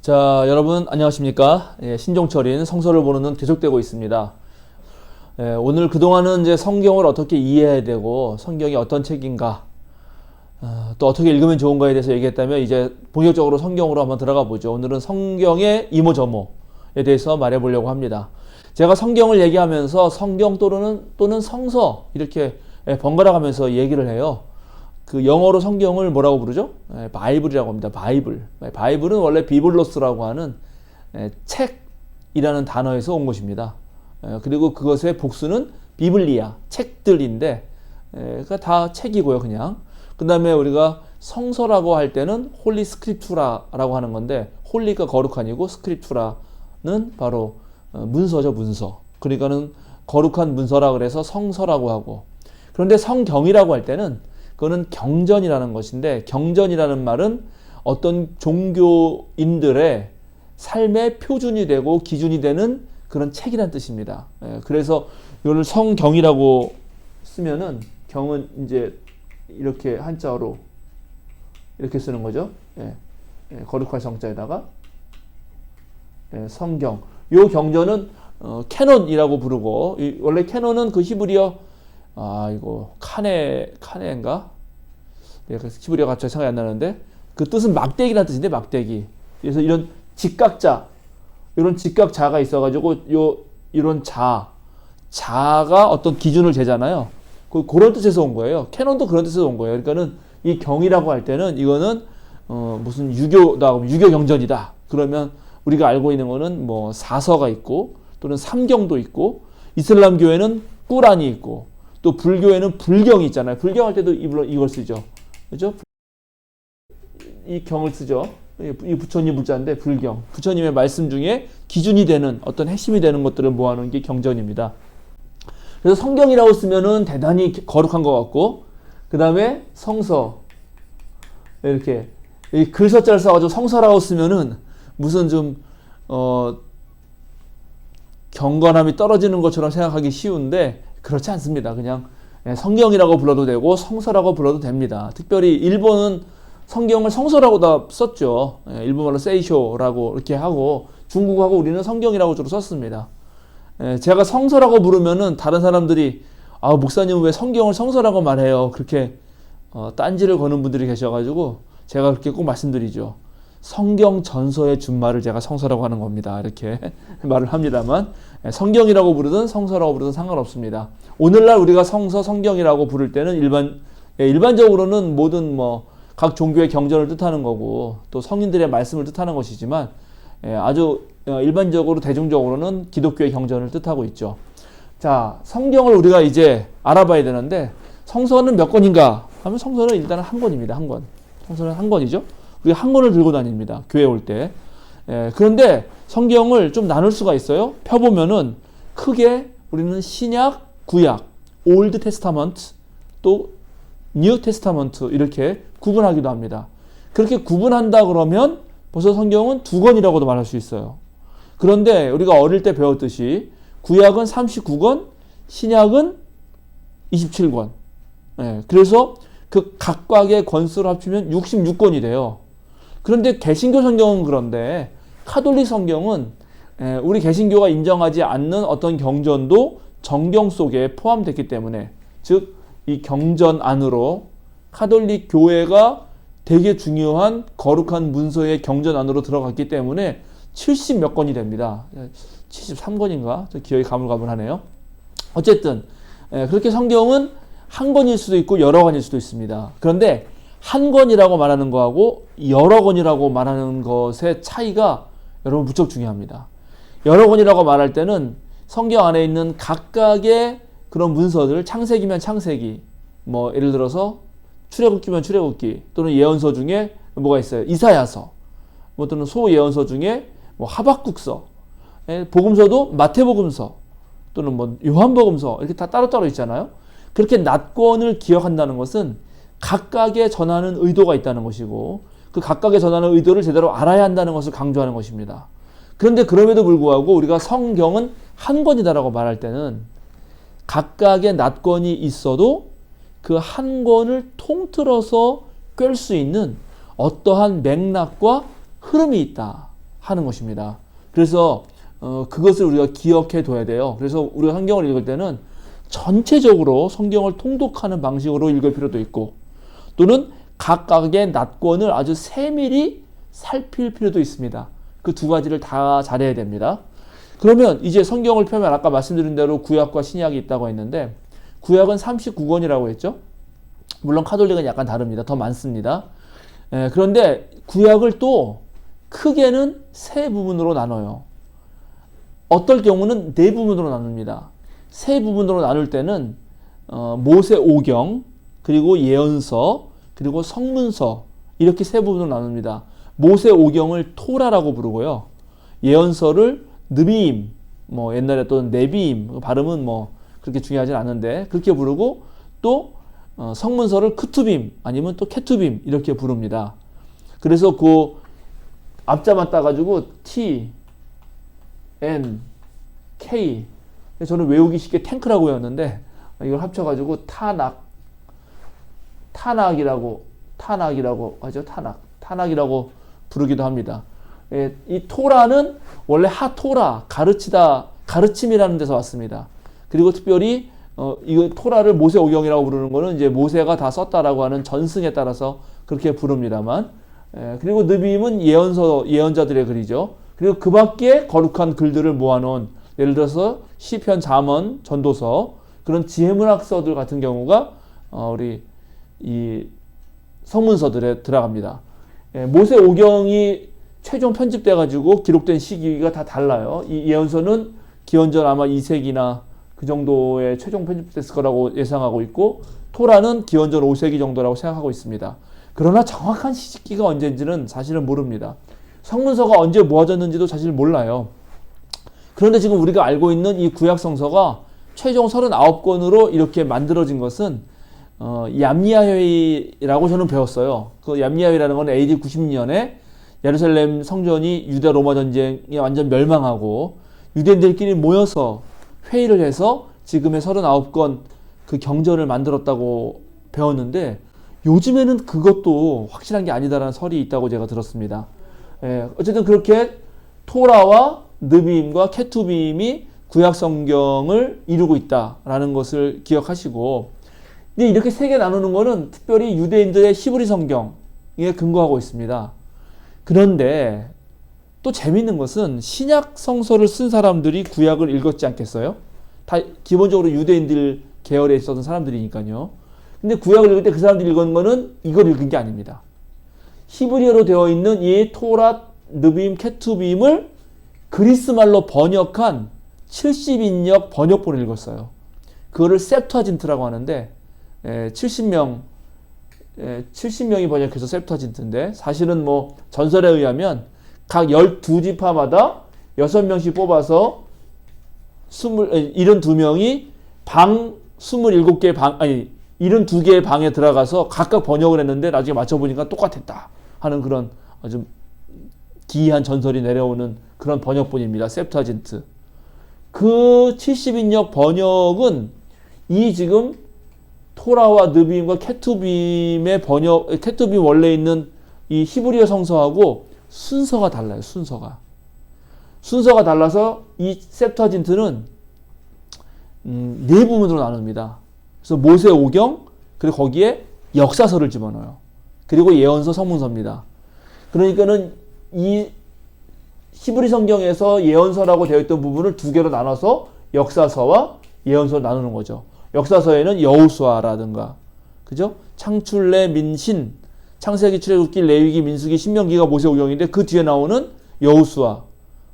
자, 여러분 안녕하십니까? 신종철인 성서를 보는 눈 계속되고 있습니다. 오늘 그동안은 이제 성경을 어떻게 이해해야 되고 성경이 어떤 책인가, 또 어떻게 읽으면 좋은가에 대해서 얘기했다면 이제 본격적으로 성경으로 한번 들어가 보죠. 오늘은 성경의 이모저모에 대해서 말해 보려고 합니다. 제가 성경을 얘기하면서 성경 또는 성서 이렇게 번갈아 가면서 얘기를 해요. 그 영어로 성경을 뭐라고 부르죠? 바이블이라고 합니다. 바이블. 바이블은 원래 비블로스라고 하는 책이라는 단어에서 온 것입니다. 그리고 그것의 복수는 비블리아, 책들인데, 그러니까 다 책이고요, 그냥. 그 다음에 우리가 성서라고 할 때는 홀리 스크립투라라고 하는 건데, 홀리가 거룩한이고 스크립투라는 바로 문서죠, 문서. 그러니까는 거룩한 문서라 그래서 성서라고 하고. 그런데 성경이라고 할 때는 그거는 경전이라는 것인데, 경전이라는 말은 어떤 종교인들의 삶의 표준이 되고 기준이 되는 그런 책이라는 뜻입니다. 그래서 이걸 성경이라고 쓰면은 경은 이제 이렇게 한자어로 이렇게 쓰는 거죠. 거룩할 성자에다가 성경. 요 경전은 캐논이라고 부르고, 원래 캐논은 그 히브리어 이거 카네인가? 히브리어 갑자기 생각이 안 나는데, 그 뜻은 막대기라는 뜻인데, 막대기. 그래서 이런 직각자, 이런 직각자가 있어가지고 이런 자가 어떤 기준을 재잖아요. 그런 뜻에서 온 거예요. 캐논도 그런 뜻에서 온 거예요. 그러니까는 이 경이라고 할 때는 이거는 무슨 유교 경전이다. 그러면 우리가 알고 있는 거는 뭐 사서가 있고, 또는 삼경도 있고, 이슬람 교회는 꾸란이 있고, 또 불교에는 불경이 있잖아요. 불경할 때도 이걸 쓰죠. 그죠? 이 경을 쓰죠. 이 부처님 불자인데 불경. 부처님의 말씀 중에 기준이 되는 어떤 핵심이 되는 것들을 모아놓은 게 경전입니다. 그래서 성경이라고 쓰면은 대단히 거룩한 것 같고, 그 다음에 성서. 이렇게 이 글서자를 써가지고 성서라고 쓰면은 무슨 좀 경건함이 떨어지는 것처럼 생각하기 쉬운데 그렇지 않습니다. 그냥 성경이라고 불러도 되고 성서라고 불러도 됩니다. 특별히 일본은 성경을 성서라고 다 썼죠. 일본말로 세이쇼라고 이렇게 하고, 중국하고 우리는 성경이라고 주로 썼습니다. 제가 성서라고 부르면은 다른 사람들이 목사님은 왜 성경을 성서라고 말해요? 그렇게 딴지를 거는 분들이 계셔가지고 제가 그렇게 꼭 말씀드리죠. 성경 전서의 준말을 제가 성서라고 하는 겁니다. 이렇게 말을 합니다만, 성경이라고 부르든 성서라고 부르든 상관없습니다. 오늘날 우리가 성경이라고 부를 때는 일반적으로는 모든 각 종교의 경전을 뜻하는 거고, 또 성인들의 말씀을 뜻하는 것이지만, 아주 일반적으로 대중적으로는 기독교의 경전을 뜻하고 있죠. 자, 성경을 우리가 이제 알아봐야 되는데, 성서는 몇 권인가 하면 성서는 일단 한 권입니다. 한 권. 성서는 한 권이죠. 우리가 한 권을 들고 다닙니다. 교회 올 때. 그런데 성경을 좀 나눌 수가 있어요. 펴보면은 크게 우리는 신약, 구약, 올드 테스타먼트, 또 뉴 테스타먼트 이렇게 구분하기도 합니다. 그렇게 구분한다 그러면 벌써 성경은 두 권이라고도 말할 수 있어요. 그런데 우리가 어릴 때 배웠듯이 구약은 39권, 신약은 27권. 그래서 그 각각의 권수를 합치면 66권이 돼요. 그런데 개신교 성경은 그런데 카톨릭 성경은 우리 개신교가 인정하지 않는 어떤 경전도 정경 속에 포함됐기 때문에, 즉 이 경전 안으로 카톨릭 교회가 되게 중요한 거룩한 문서의 경전 안으로 들어갔기 때문에 70 몇 권이 됩니다. 73권인가? 기억이 가물가물하네요. 어쨌든 그렇게 성경은 한 권일 수도 있고 여러 권일 수도 있습니다. 그런데 한 권이라고 말하는 거하고 여러 권이라고 말하는 것의 차이가 여러분 무척 중요합니다. 여러 권이라고 말할 때는 성경 안에 있는 각각의 그런 문서들, 창세기면 창세기, 예를 들어서 출애굽기면 출애굽기, 또는 예언서 중에 뭐가 있어요? 이사야서, 또는 소예언서 중에 하박국서, 복음서도 마태복음서, 또는 요한복음서, 이렇게 다 따로따로 있잖아요. 그렇게 낫권을 기억한다는 것은 각각의 전하는 의도가 있다는 것이고, 그 각각의 전하는 의도를 제대로 알아야 한다는 것을 강조하는 것입니다. 그런데 그럼에도 불구하고 우리가 성경은 한 권이다라고 말할 때는 각각의 낫권이 있어도 그 한 권을 통틀어서 꿰 수 있는 어떠한 맥락과 흐름이 있다. 하는 것입니다. 그래서 그것을 우리가 기억해 둬야 돼요. 그래서 우리가 성경을 읽을 때는 전체적으로 성경을 통독하는 방식으로 읽을 필요도 있고, 또는 각각의 낫권을 아주 세밀히 살필 필요도 있습니다. 그 두 가지를 다 잘해야 됩니다. 그러면 이제 성경을 펴면 아까 말씀드린 대로 구약과 신약이 있다고 했는데, 구약은 39권이라고 했죠. 물론 카톨릭은 약간 다릅니다. 더 많습니다. 그런데 구약을 또 크게는 세 부분으로 나눠요. 어떨 경우는 네 부분으로 나눕니다. 세 부분으로 나눌 때는 모세 오경, 그리고 예언서, 그리고 성문서, 이렇게 세 부분으로 나눕니다. 모세 오경을 토라라고 부르고요. 예언서를 느비임, 뭐 옛날에 또 네비임, 발음은 뭐 그렇게 중요하진 않은데 그렇게 부르고, 또 성문서를 크투빔 아니면 또 케투빔 이렇게 부릅니다. 그래서 그 앞자만 따가지고 T, N, K, 저는 외우기 쉽게 탱크라고 외웠는데 이걸 합쳐가지고 타낙이라고 하죠. 타낙이라고 부르기도 합니다. 이 토라는 원래 하토라, 가르침이라는 데서 왔습니다. 그리고 특별히 이거 토라를 모세 오경이라고 부르는 거는 이제 모세가 다 썼다라고 하는 전승에 따라서 그렇게 부릅니다만, 그리고 느비임은 예언자들의 글이죠. 그리고 그 밖에 거룩한 글들을 모아놓은, 예를 들어서 시편, 잠언, 전도서, 그런 지혜문학서들 같은 경우가 우리 이 성문서들에 들어갑니다. 모세 오경이 최종 편집돼 가지고 기록된 시기가 다 달라요. 이 예언서는 기원전 아마 2세기나 그 정도에 최종 편집됐을 거라고 예상하고 있고, 토라는 기원전 5세기 정도라고 생각하고 있습니다. 그러나 정확한 시기가 언제인지는 사실은 모릅니다. 성문서가 언제 모아졌는지도 사실 몰라요. 그런데 지금 우리가 알고 있는 이 구약 성서가 최종 39권으로 이렇게 만들어진 것은 얌리아 회의라고 저는 배웠어요. 그 얌리아 회의라는 건 AD 90년에 예루살렘 성전이 유대 로마 전쟁이 완전 멸망하고 유대인들끼리 모여서 회의를 해서 지금의 39권 그 경전을 만들었다고 배웠는데, 요즘에는 그것도 확실한 게 아니다라는 설이 있다고 제가 들었습니다. 어쨌든 그렇게 토라와 느비임과 케투빔이 구약 성경을 이루고 있다라는 것을 기억하시고, 근데 이렇게 세 개 나누는 거는 특별히 유대인들의 히브리 성경에 근거하고 있습니다. 그런데 또 재밌는 것은 신약 성서를 쓴 사람들이 구약을 읽었지 않겠어요? 다 기본적으로 유대인들 계열에 있었던 사람들이니까요. 근데 구약을 읽을 때 그 사람들이 읽은 거는 이걸 읽은 게 아닙니다. 히브리어로 되어 있는 이 토라, 느빔, 케투빔을 그리스말로 번역한 70인역 번역본을 읽었어요. 그거를 셉투아진트라고 하는데 70명이 번역해서 셉투아진트인데, 사실은 뭐 전설에 의하면 각 12지파마다 6명씩 뽑아서 72명이 방 27개 방, 72개의 방에 들어가서 각각 번역을 했는데 나중에 맞춰보니까 똑같았다 하는 그런 아주 기이한 전설이 내려오는 그런 번역본입니다. 셉투아진트. 그 70인역 번역은 이 지금 토라와 느빔과 케투빔의 케투빔 원래 있는 이 히브리어 성서하고 순서가 달라요. 순서가 달라서 이 셉투아진트는 네 부분으로 나눕니다. 그래서 모세 오경, 그리고 거기에 역사서를 집어넣어요. 그리고 예언서, 성문서입니다. 그러니까는 이 히브리 성경에서 예언서라고 되어 있던 부분을 두 개로 나눠서 역사서와 예언서를 나누는 거죠. 역사서에는 여호수아라든가, 그죠? 창출내, 민신, 창세기, 출애굽기, 레위기, 민수기, 신명기가 모세 오경인데 그 뒤에 나오는 여호수아,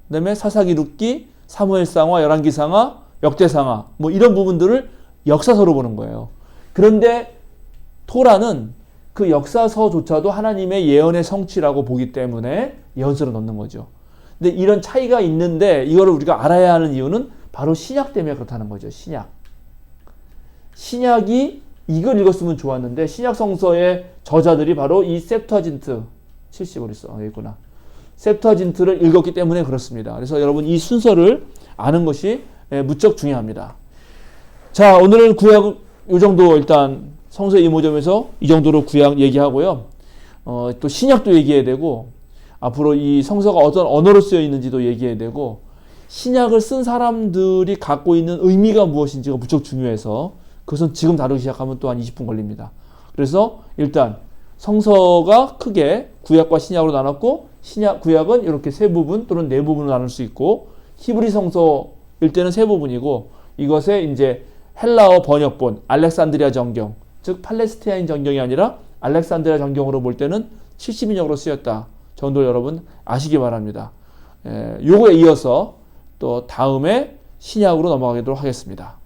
그다음에 사사기, 룻기, 사무엘상하, 열왕기상하, 역대상하, 뭐 이런 부분들을 역사서로 보는 거예요. 그런데 토라는 그 역사서조차도 하나님의 예언의 성취라고 보기 때문에 예언서로 넣는 거죠. 근데 이런 차이가 있는데 이거를 우리가 알아야 하는 이유는 바로 신약 때문에 그렇다는 거죠. 신약이 이걸 읽었으면 좋았는데 신약 성서의 저자들이 바로 이 셉투아진트 70을 있어. 여기 있구나. 셉투아진트를 읽었기 때문에 그렇습니다. 그래서 여러분 이 순서를 아는 것이 무척 중요합니다. 자, 오늘은 구약 이 정도 일단 성서 이모점에서 이 정도로 구약 얘기하고요. 또 신약도 얘기해야 되고, 앞으로 이 성서가 어떤 언어로 쓰여 있는지도 얘기해야 되고, 신약을 쓴 사람들이 갖고 있는 의미가 무엇인지가 무척 중요해서 그것은 지금 다루기 시작하면 또 한 20분 걸립니다. 그래서 일단 성서가 크게 구약과 신약으로 나눴고, 구약은 이렇게 세 부분 또는 네 부분으로 나눌 수 있고, 히브리 성서일 때는 세 부분이고, 이것에 이제 헬라어 번역본 알렉산드리아 정경, 즉 팔레스타인 정경이 아니라 알렉산드리아 정경으로 볼 때는 70인역으로 쓰였다 정도 여러분 아시기 바랍니다. 요거에 이어서 또 다음에 신약으로 넘어가도록 하겠습니다.